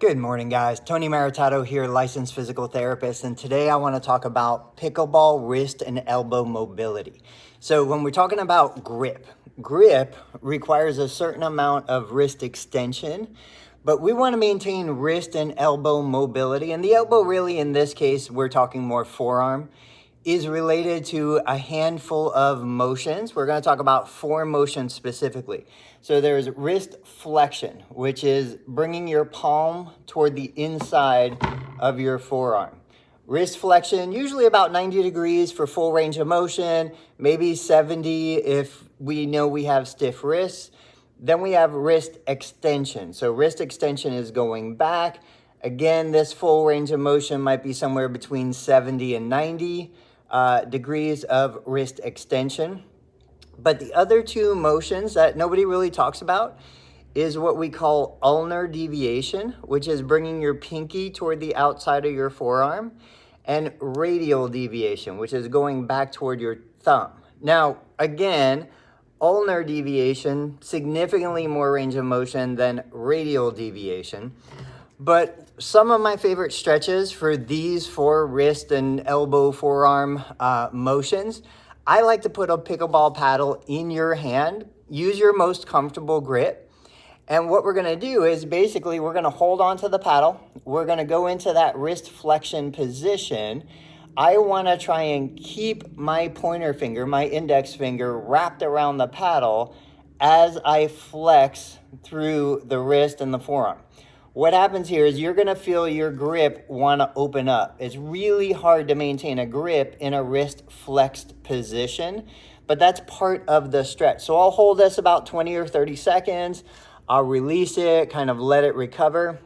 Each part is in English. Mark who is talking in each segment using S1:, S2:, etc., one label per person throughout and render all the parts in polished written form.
S1: Good morning, guys. Tony Maritato here, licensed physical therapist, and today I want to talk about pickleball wrist and elbow mobility. So when we're talking about grip requires a certain amount of wrist extension, but we want to maintain wrist and elbow mobility. And the elbow really, in this case, we're talking more forearm, is related to a handful of motions. We're going to talk about 4 motions specifically. So there's wrist flexion, which is bringing your palm toward the inside of your forearm. Wrist flexion, usually about 90 degrees for full range of motion, maybe 70 if we know we have stiff wrists. Then we have wrist extension. So wrist extension is going back. Again, this full range of motion might be somewhere between 70 and 90 degrees of wrist extension. But the other 2 motions that nobody really talks about is what we call ulnar deviation, which is bringing your pinky toward the outside of your forearm, and radial deviation, which is going back toward your thumb. Now, again, ulnar deviation, significantly more range of motion than radial deviation. But some of my favorite stretches for these 4 wrist and elbow forearm motions, I like to put a pickleball paddle in your hand. Use your most comfortable grip. And what we're going to do is basically we're going to hold on to the paddle. We're going to go into that wrist flexion position. I want to try and keep my pointer finger, my index finger, wrapped around the paddle as I flex through the wrist and the forearm. What happens here is you're going to feel your grip want to open up. It's really hard to maintain a grip in a wrist flexed position, but that's part of the stretch. So I'll hold this about 20 or 30 seconds. I'll release it, kind of let it recover.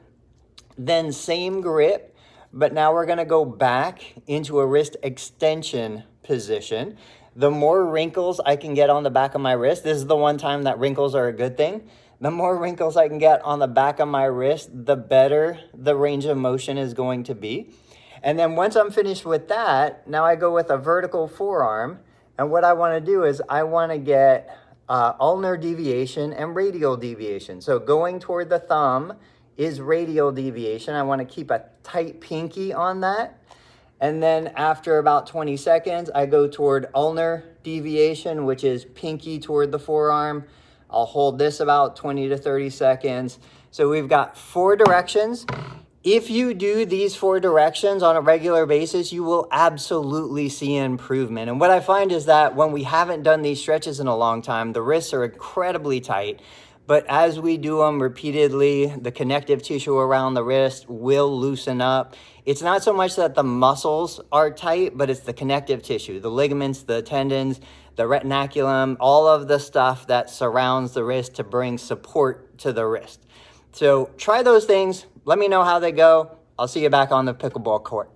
S1: Then same grip, but now we're going to go back into a wrist extension position. The more wrinkles I can get on the back of my wrist, this is the one time that wrinkles are a good thing. The more wrinkles I can get on the back of my wrist, the better the range of motion is going to be. And then once I'm finished with that, now I go with a vertical forearm. And what I want to do is I want to get ulnar deviation and radial deviation. So going toward the thumb is radial deviation. I want to keep a tight pinky on that. And then after about 20 seconds, I go toward ulnar deviation, which is pinky toward the forearm. I'll hold this about 20 to 30 seconds. So we've got 4 directions. If you do these 4 directions on a regular basis, you will absolutely see improvement. And what I find is that when we haven't done these stretches in a long time, the wrists are incredibly tight. But as we do them repeatedly, the connective tissue around the wrist will loosen up. It's not so much that the muscles are tight, but it's the connective tissue, the ligaments, the tendons, the retinaculum, all of the stuff that surrounds the wrist to bring support to the wrist. So try those things. Let me know how they go. I'll see you back on the pickleball court.